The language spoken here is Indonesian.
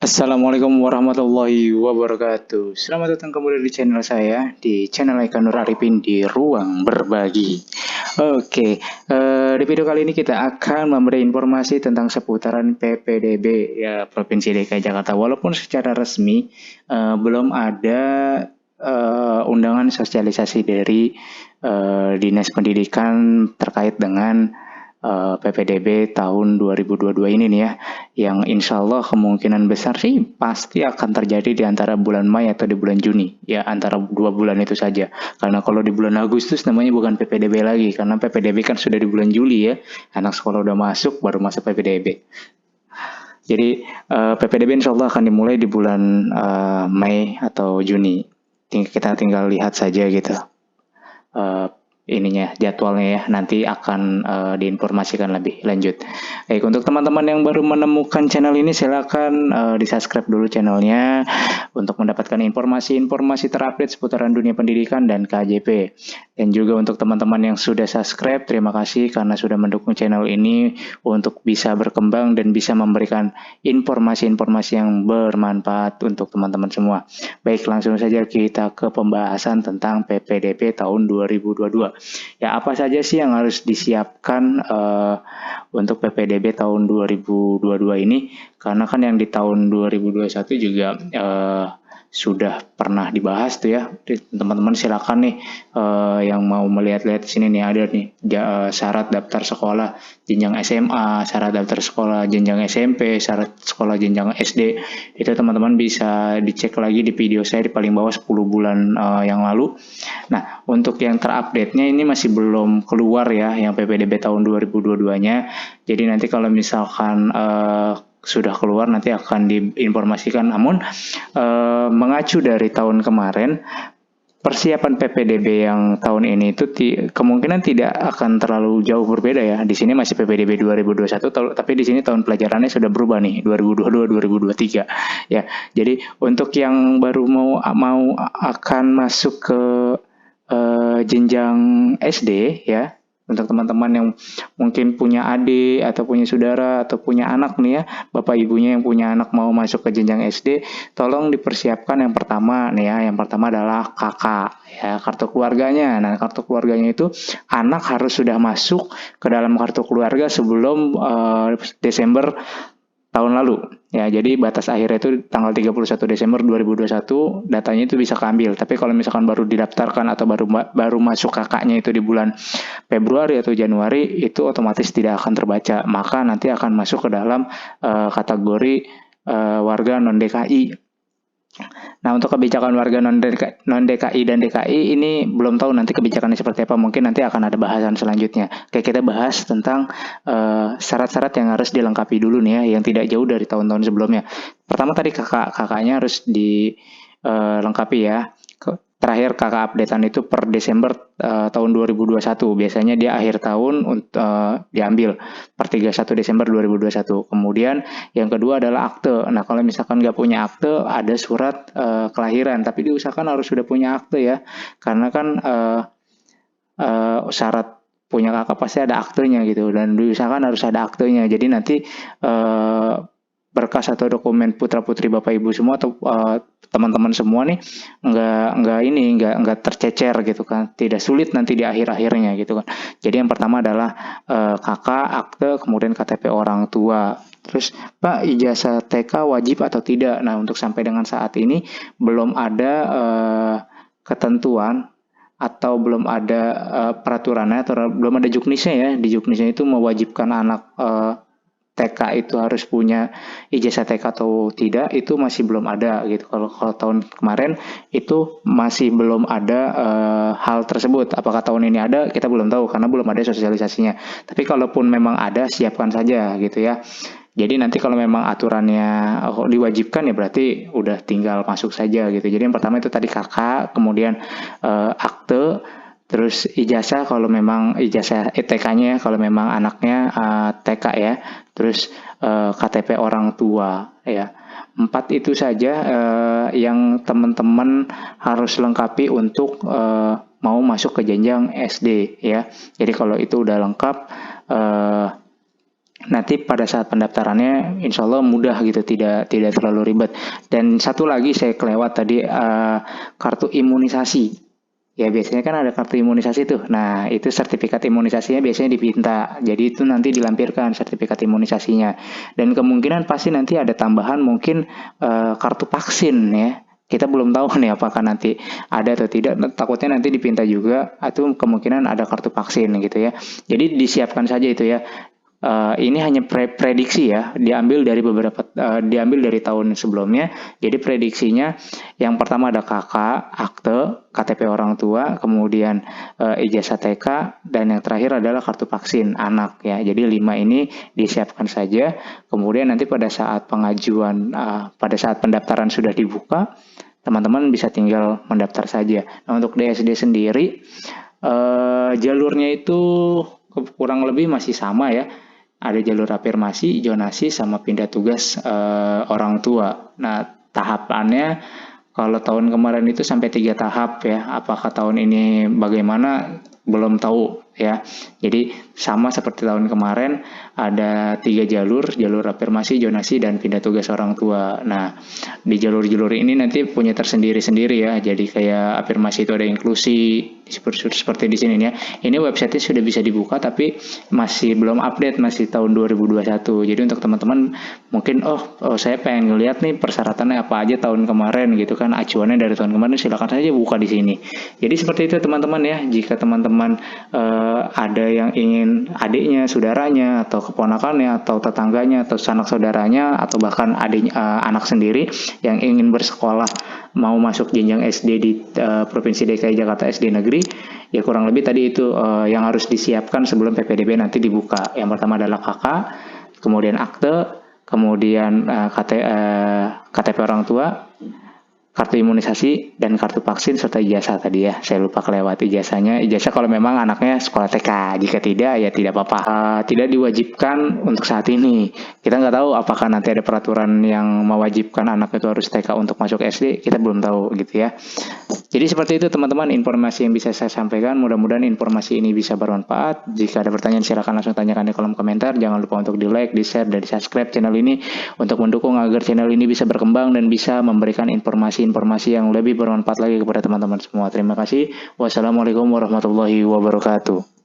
Assalamualaikum warahmatullahi wabarakatuh. Selamat datang kembali di channel saya, di channel Eka Nur Arifin di Ruang Berbagi. Oke, di video kali ini kita akan memberi informasi tentang seputaran PPDB ya Provinsi DKI Jakarta. Walaupun secara resmi belum ada undangan sosialisasi dari Dinas Pendidikan terkait dengan PPDB tahun 2022 ini nih ya, yang insya Allah kemungkinan besar sih pasti akan terjadi di antara bulan Mei atau di bulan Juni, ya antara 2 bulan itu saja. Karena kalau di bulan Agustus namanya bukan PPDB lagi, karena PPDB kan sudah di bulan Juli ya, anak sekolah udah masuk, baru masuk PPDB. Jadi PPDB insya Allah akan dimulai di bulan Mei atau Juni. Kita tinggal lihat saja gitu uh, ininya jadwalnya ya, nanti akan diinformasikan lebih lanjut. Baik, untuk teman-teman yang baru menemukan channel ini silakan di-subscribe dulu channelnya untuk mendapatkan informasi-informasi terupdate seputaran dunia pendidikan dan KJP. Dan juga untuk teman-teman yang sudah subscribe, terima kasih karena sudah mendukung channel ini untuk bisa berkembang dan bisa memberikan informasi-informasi yang bermanfaat untuk teman-teman semua. Baik, langsung saja kita ke pembahasan tentang PPDB tahun 2022. Ya, apa saja sih yang harus disiapkan untuk PPDB tahun 2022 ini? Karena kan yang di tahun 2021 juga sudah pernah dibahas tuh ya. Teman-teman silakan nih yang mau melihat-lihat di sini nih, ada nih syarat daftar sekolah jenjang SMA, syarat daftar sekolah jenjang SMP, syarat sekolah jenjang SD. Itu teman-teman bisa dicek lagi di video saya di paling bawah 10 bulan yang lalu. Nah, untuk yang terupdate-nya ini masih belum keluar ya, yang PPDB tahun 2022-nya. Jadi nanti kalau misalkan sudah keluar nanti akan diinformasikan. Namun mengacu dari tahun kemarin, persiapan PPDB yang tahun ini itu kemungkinan tidak akan terlalu jauh berbeda ya. Di sini masih PPDB 2021, tapi di sini tahun pelajarannya sudah berubah nih, 2022-2023 ya. Jadi untuk yang baru mau akan masuk ke jenjang SD ya, untuk teman-teman yang mungkin punya adik atau punya saudara atau punya anak nih ya, bapak ibunya yang punya anak mau masuk ke jenjang SD, tolong dipersiapkan yang pertama nih ya. Yang pertama adalah kakak ya, kartu keluarganya. Nah, kartu keluarganya itu anak harus sudah masuk ke dalam kartu keluarga sebelum Desember tahun lalu ya. Jadi batas akhirnya itu tanggal 31 Desember 2021, datanya itu bisa keambil. Tapi kalau misalkan baru didaftarkan atau baru masuk kakaknya itu di bulan Februari atau Januari, itu otomatis tidak akan terbaca, maka nanti akan masuk ke dalam kategori warga non DKI. Nah, untuk kebijakan warga non-DKI dan DKI ini belum tahu nanti kebijakannya seperti apa. Mungkin nanti akan ada bahasan selanjutnya. Oke, kita bahas tentang syarat-syarat yang harus dilengkapi dulu nih ya, yang tidak jauh dari tahun-tahun sebelumnya. Pertama tadi kakaknya harus dilengkapi ya. Terakhir kakak updatean itu per Desember tahun 2021. Biasanya dia akhir tahun diambil per 31 Desember 2021. Kemudian yang kedua adalah akte. Nah, kalau misalkan nggak punya akte, ada surat kelahiran. Tapi diusahakan harus sudah punya akte ya. Karena kan syarat punya kakak pasti ada aktenya gitu. Dan diusahakan harus ada aktenya. Jadi nanti berkas atau dokumen putra putri bapak ibu semua atau teman-teman semua nih nggak tercecer gitu kan, tidak sulit nanti di akhirnya gitu kan. Jadi yang pertama adalah kakak, akte, kemudian KTP orang tua. Terus, Pak, ijazah TK wajib atau tidak? Nah, untuk sampai dengan saat ini belum ada ketentuan atau belum ada peraturannya atau belum ada juknisnya ya. Di juknisnya itu mewajibkan anak TK itu harus punya ijazah TK atau tidak, itu masih belum ada gitu. Kalau tahun kemarin itu masih belum ada hal tersebut. Apakah tahun ini ada? Kita belum tahu karena belum ada sosialisasinya. Tapi kalaupun memang ada, siapkan saja gitu ya. Jadi nanti kalau memang aturannya diwajibkan ya berarti udah tinggal masuk saja gitu. Jadi yang pertama itu tadi kakak, kemudian akte, terus ijazah kalau memang ijazah TK-nya kalau memang anaknya TK ya. Terus KTP orang tua ya. 4 itu saja yang teman-teman harus lengkapi untuk mau masuk ke jenjang SD ya. Jadi kalau itu udah lengkap, nanti pada saat pendaftarannya insya Allah mudah gitu, tidak terlalu ribet. Dan satu lagi saya kelewat tadi, kartu imunisasi. Ya biasanya kan ada kartu imunisasi tuh. Nah itu sertifikat imunisasinya biasanya dipinta. Jadi itu nanti dilampirkan sertifikat imunisasinya. Dan kemungkinan pasti nanti ada tambahan mungkin kartu vaksin ya. Kita belum tahu nih apakah nanti ada atau tidak. Takutnya nanti dipinta juga. Atau kemungkinan ada kartu vaksin gitu ya. Jadi disiapkan saja itu ya. Ini hanya prediksi ya, diambil dari tahun sebelumnya. Jadi prediksinya yang pertama ada KK, akte, KTP orang tua, kemudian ijazah TK, dan yang terakhir adalah kartu vaksin anak ya. Jadi 5 ini disiapkan saja. Kemudian nanti pada saat pengajuan, pada saat pendaftaran sudah dibuka, teman-teman bisa tinggal mendaftar saja. Nah untuk DSD sendiri, jalurnya itu kurang lebih masih sama ya. Ada jalur afirmasi, zonasi, sama pindah tugas orang tua. Nah, tahapannya kalau tahun kemarin itu sampai 3 tahap ya. Apakah tahun ini bagaimana? Belum tahu ya. Jadi sama seperti tahun kemarin, ada 3 jalur, jalur afirmasi, zonasi, dan pindah tugas orang tua. Nah, di jalur-jalur ini nanti punya tersendiri-sendiri ya. Jadi kayak afirmasi itu ada inklusi, seperti di sini ya. Ini websitenya sudah bisa dibuka tapi masih belum update, masih tahun 2021. Jadi untuk teman-teman mungkin saya pengen ngeliat nih persyaratannya apa aja tahun kemarin gitu kan, acuannya dari tahun kemarin, silakan saja buka di sini. Jadi seperti itu teman-teman ya. Jika teman-teman ada yang ingin adiknya, saudaranya, atau keponakannya, atau tetangganya, atau sanak saudaranya, atau bahkan anak sendiri yang ingin bersekolah mau masuk jenjang SD di Provinsi DKI Jakarta, SD negeri, ya kurang lebih tadi itu yang harus disiapkan sebelum PPDB nanti dibuka. Yang pertama adalah KK, kemudian akte, kemudian KTP orang tua, kartu imunisasi, dan kartu vaksin, serta ijazah tadi ya. Saya lupa kelewat ijazahnya. Ijazah kalau memang anaknya sekolah TK. Jika tidak, ya tidak apa-apa. Tidak diwajibkan untuk saat ini. Kita nggak tahu apakah nanti ada peraturan yang mewajibkan anak itu harus TK untuk masuk SD. Kita belum tahu gitu ya. Jadi seperti itu teman-teman informasi yang bisa saya sampaikan. Mudah-mudahan informasi ini bisa bermanfaat. Jika ada pertanyaan silakan langsung tanyakan di kolom komentar. Jangan lupa untuk di like, di share, dan di subscribe channel ini untuk mendukung agar channel ini bisa berkembang dan bisa memberikan informasi yang lebih bermanfaat lagi kepada teman-teman semua. Terima kasih. Wassalamualaikum warahmatullahi wabarakatuh.